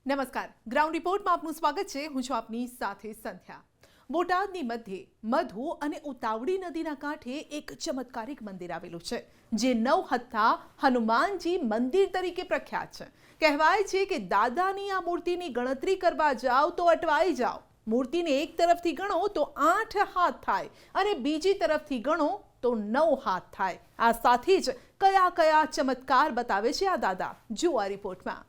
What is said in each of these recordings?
નમસ્કાર, ગ્રાઉન્ડ રિપોર્ટમાં આપનું સ્વાગત છે। હું છું આપની સાથે સંધ્યા। બોટાદની મધ્યે મધુ અને ઉતાવળી નદીના કાંઠે એક ચમત્કારિક મંદિર આવેલું છે, જે નવહથ્થા હનુમાનજી મંદિર તરીકે પ્રખ્યાત છે। કહેવાય છે કે દાદાની આ મૂર્તિની ગણતરી કરવા જાઓ તો અટવાઈ જાઓ। મૂર્તિને એક તરફથી ગણો તો 8 હાથ થાય અને બીજી તરફથી ગણો તો 9 હાથ થાય। આ સાથે જ કયા કયા ચમત્કાર બતાવે છે આ દાદા, જુઓ આ રિપોર્ટમાં।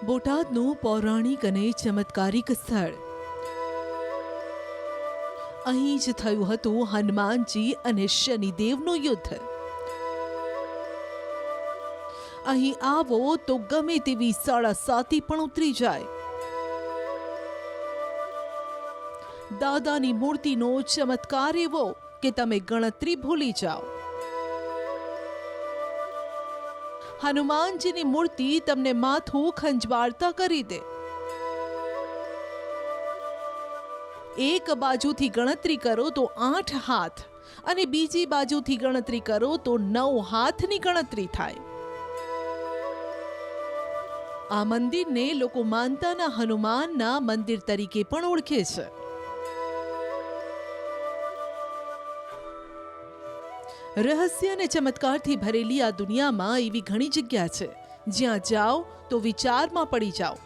બોટાદનું પૌરાણિક અને ચમત્કારિક સ્થળ। અહીં જ થયું હતું હનુમાનજી અને શનિદેવનું યુદ્ધ। અહીં આવો તો ગમે તેવી સાડાસાતી પણ ઉતરી જાય। દાદાની મૂર્તિનો ચમત્કાર એવો કે તમે ગણતરી ભૂલી જાઓ। હનુમાનજીની મૂર્તિ તમને માથું ખંજવાળતા કરી દે। એક બાજુથી ગણતરી કરો તો 8 હાથ અને બીજી બાજુથી ગણતરી કરો તો 9 હાથની ગણતરી થાય। આ મંદિરને લોકો માનતાના હનુમાનના મંદિર તરીકે પણ ઓળખે છે। રહસ્ય અને ચમત્કારથી ભરેલી આ દુનિયામાં એવી ઘણી જગ્યા છે જ્યાં જાઓ તો વિચારમાં પડી જાઓ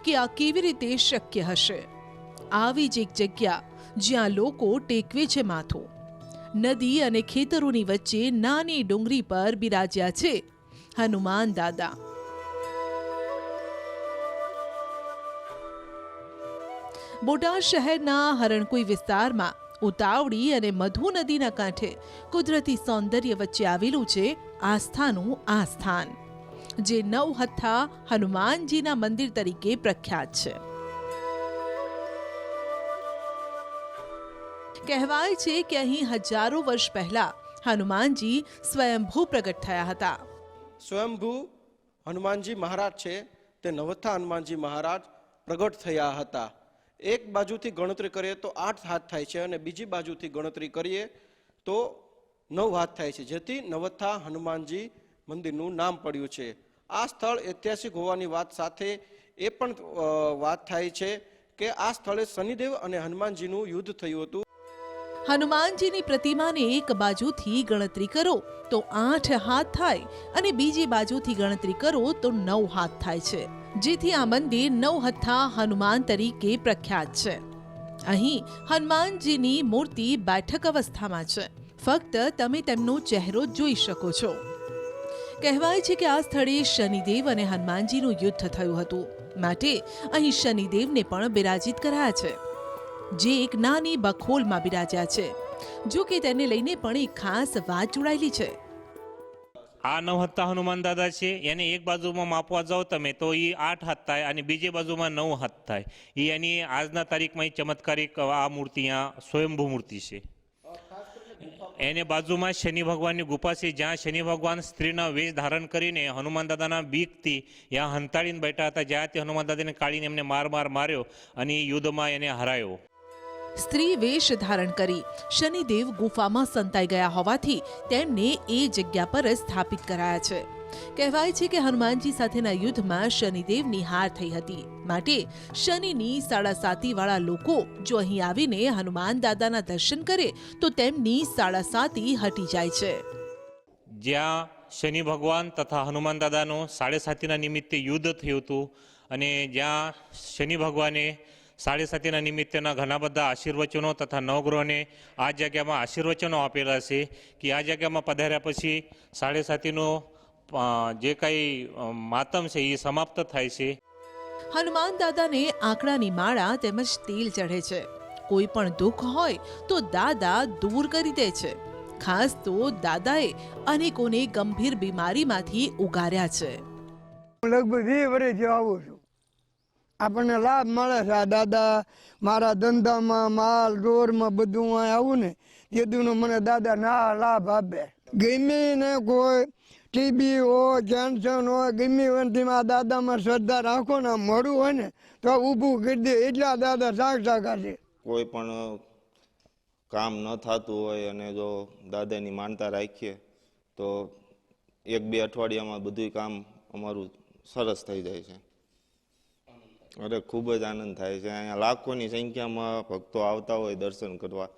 કે આ કેવી રીતે શક્ય હશે। આવી જ એક જગ્યા જ્યાં લોકો ટેકવે છે માથું। નદી અને ખેતરોની વચ્ચે નાની ડુંગરી પર બિરાજ્યા છે હનુમાન દાદા। બોટાદ શહેરના હરણકુઈ વિસ્તારમાં ઉતાવળી અને મધુ નદીના કાંઠે કુદરતી સૌંદર્ય વચ્ચે આવેલું છે આસ્થાનું આ સ્થાન, જે નવહથ્થા હનુમાનજીના મંદિર તરીકે પ્રખ્યાત છે। કહેવાય છે કે અહીં હજારો વર્ષ પહેલા હનુમાનજી સ્વયંભૂ પ્રગટ થયા હતા। સ્વયંભૂ હનુમાનજી મહારાજ છે તે નવથા હનુમાનજી મહારાજ પ્રગટ થયા હતા। એક બાજુથી ગણતરી કરીએ તો 8 હાથ થાય છે અને બીજી બાજુથી ગણતરી કરીએ તો 9 હાથ થાય છે, જેથી નવથા હનુમાનજી મંદિરનું નામ પડ્યું છે। આ સ્થળ ઐતિહાસિક હોવાની વાત સાથે એ પણ વાત થાય છે કે આ સ્થળે શનિદેવ અને હનુમાનજીનું યુદ્ધ થયું હતું। હનુમાનજીની પ્રતિમાને એક બાજુથી ગણતરી કરો તો 8 હાથ થાય અને બીજી બાજુથી ગણતરી કરો તો 9 હાથ થાય છે, જેથી આ મંદિર નવહથ્થા હનુમાન તરીકે પ્રખ્યાત છે। અહીં હનુમાનજીની મૂર્તિ બેઠક અવસ્થામાં છે, ફક્ત તમે તેમનો ચહેરો જોઈ શકો છો। કહેવાય છે કે આ સ્થળે શનિદેવ અને હનુમાનજીનું યુદ્ધ થયું હતું, માટે અહીં શનિદેવને પણ બિરાજિત કરાયા છે, જે એક નાની બખોલમાં બિરાજ્યા છે। જો કે તેને લઈને પણ એક ખાસ વાત જોડાયેલી છે। આ નવહથ્થા હનુમાન દાદા છે, એને એક બાજુમાં માપવા જાઓ તમે તો એ 8 હાથ થાય અને બીજી બાજુમાં 9 હાથ થાય। એ એની આજના તારીખમાં ચમત્કારિક આ મૂર્તિ અહીંયા સ્વયંભૂ મૂર્તિ છે। એને બાજુમાં શનિ ભગવાનની ગુફા છે, જ્યાં શનિ ભગવાન સ્ત્રીના વેશ ધારણ કરીને હનુમાન દાદાના બીકથી ત્યાં હંતાડીને બેઠા હતા, જ્યાંથી હનુમાન દાદાને કાઢીને એમને માર્યો અને યુદ્ધમાં એને હરાયો। સ્ત્રી વેશ ધારણ કરી શનિદેવ ગુફામાં સંતાઈ ગયા હોવાથી તેમને એ જગ્યા પર સ્થાપિત કરાયા છે। કહેવાય છે કે હનુમાનજી સાથેના યુદ્ધમાં શનિદેવની હાર થઈ હતી, માટે શનિની સાડાસાતી વાળા લોકો જો અહીં આવીને હનુમાન દાદાના દર્શન કરે તો તેમની સાડાસાતી હટી જાય છે। જ્યાં શનિ ભગવાન તથા હનુમાન દાદાનું સાડેસાતીના નિમિત્તે યુદ્ધ થયું હતું અને જ્યાં શનિ ભગવાને સાડેસાતીના નિમિત્તેના ઘણા બધા આશીર્વચનો તથા નવગ્રહોને આ જગ્યામાં આશીર્વચનો આપેલા છે કે આ જગ્યામાં પધાર્યા પછી સાડેસાતીનો જે કંઈ માતમ છે એ સમાપ્ત થાય છે। હનુમાન દાદાને આંકડાની માળા તેમજ તેલ ચઢે છે। કોઈ પણ દુઃખ હોય તો દાદા દૂર કરી દે છે। ખાસ તો દાદાએ અનેકોને ગંભીર બીમારીમાંથી ઉગાર્યા છે। લગભગ 2 વર્ષથી આવું છું, આપણને લાભ મળે છે। આ દાદા મારા ધંધામાં માલ ઢોરમાં બધું આવું ને જેદુનો મને દાદા ના લાભ આપે। ગમે ને કોઈ ટીબી હોય, કેન્સર હોય, ગમે વનથી આ દાદામાં શ્રદ્ધા રાખો ને મળવું હોય ને તો ઊભું કરી દે, એટલા દાદા સાક્ષાકાર છે। કોઈ પણ કામ ન થતું હોય અને જો દાદાની માનતા રાખીએ તો 1-2 અઠવાડિયામાં બધું કામ અમારું સરસ થઈ જાય છે. અરે ખૂબ જ આનંદ થાય છે. અહીંયા લાખોની સંખ્યામાં ભક્તો આવતા હોય દર્શન કરવા,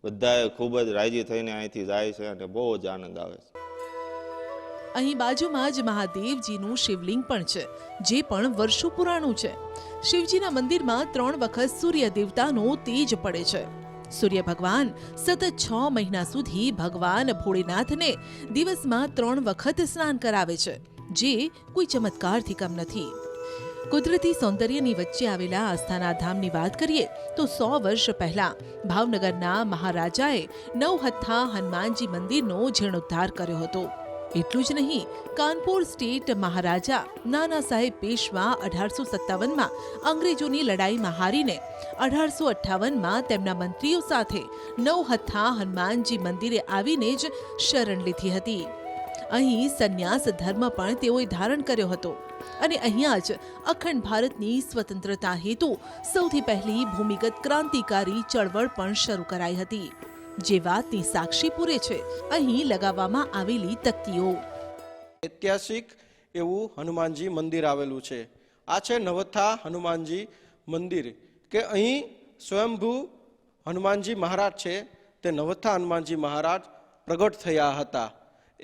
બધાએ ખૂબ જ રાજી થઈને અહીંથી જાય છે અને બહુ જ આનંદ આવે છે. અહીં બાજુમાં જ મહાદેવજીનું શિવલિંગ પણ છે, જે પણ વર્ષો પુરાણું છે. શિવજીના મંદિરમાં 3 વખત સૂર્ય દેવતાનો તેજ પડે છે. સૂર્ય ભગવાન સતત 6 મહિના સુધી ભગવાન ભોળેનાથને દિવસમાં 3 વખત સ્નાન કરાવે છે, જે કોઈ ચમત્કારથી કમ નથી. કુદરતી સૌંદર્યની વચ્ચે આવેલા આસ્થાના ધામની વાત કરીએ તો 100 વર્ષ પહેલા ભાવનગરના મહારાજાએ 9 હથ્થા હનુમાનજી મંદિરનો જીર્ણોદ્ધાર કર્યો હતો. એટલું જ નહીં, કાનપુર સ્ટેટ મહારાજા નાના સાહેબ પેશવા 1857માં અંગ્રેજોની લડાઈમાં હારીને 1858માં તેમના મંત્રીઓ સાથે 9 હથ્થા હનુમાનજી મંદિરે આવીને જ શરણ લીધી હતી. અહીં સંન્યાસ ધર્મ પણ તેઓએ ધારણ કર્યો હતો અને અહીંયા જ અખંડ ભારતની સ્વતંત્રતા હેતુ સૌથી પહેલી ભૂમિગત ક્રાંતિકારી ચળવળ પણ શરૂ કરાઈ હતી, જે વાતની સાક્ષી પૂરે છે અહીં લગાવવામાં આવેલી તકતીઓ. ઐતિહાસિક એવું હનુમાનજી મંદિર આવેલું છે. આ છે નવથા હનુમાનજી મંદિર, કે અહીં સ્વયંભૂ હનુમાનજી મહારાજ છે તે નવથા હનુમાનજી મહારાજ પ્રગટ થયા હતા.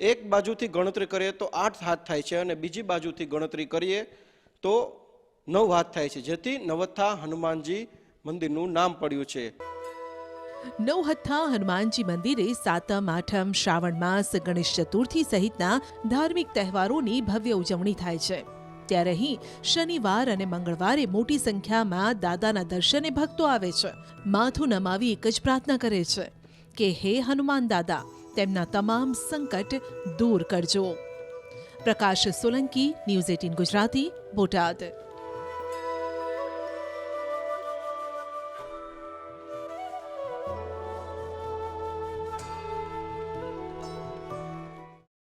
એક બાજુથી ગણતરી કરીએ તો 8 હાથ થાય છે અને બીજી બાજુથી ગણતરી કરીએ તો 9 હાથ થાય છે, જેથી નવથા હનુમાનજી મંદિરનું નામ પડ્યું છે. 9 હથ્થા હનુમાનજી મંદિરે સાતમ, આઠમ, શ્રાવણ માસ, ગણેશ ચતુર્થી સહિતના ધાર્મિક તહેવારોની ભવ્ય ઉજવણી થાય છે. ત્યારે અહીં શનિવાર અને મંગળવારે મોટી સંખ્યામાં દાદાના દર્શને ભક્તો આવે છે. માથું નમાવી એક જ પ્રાર્થના કરે છે કે હે હનુમાન દાદા, તેમના તમામ સંકટ દૂર કરજો. પ્રકાશ સોલંકી, ન્યૂઝ 18 ગુજરાતી, બોટાદ.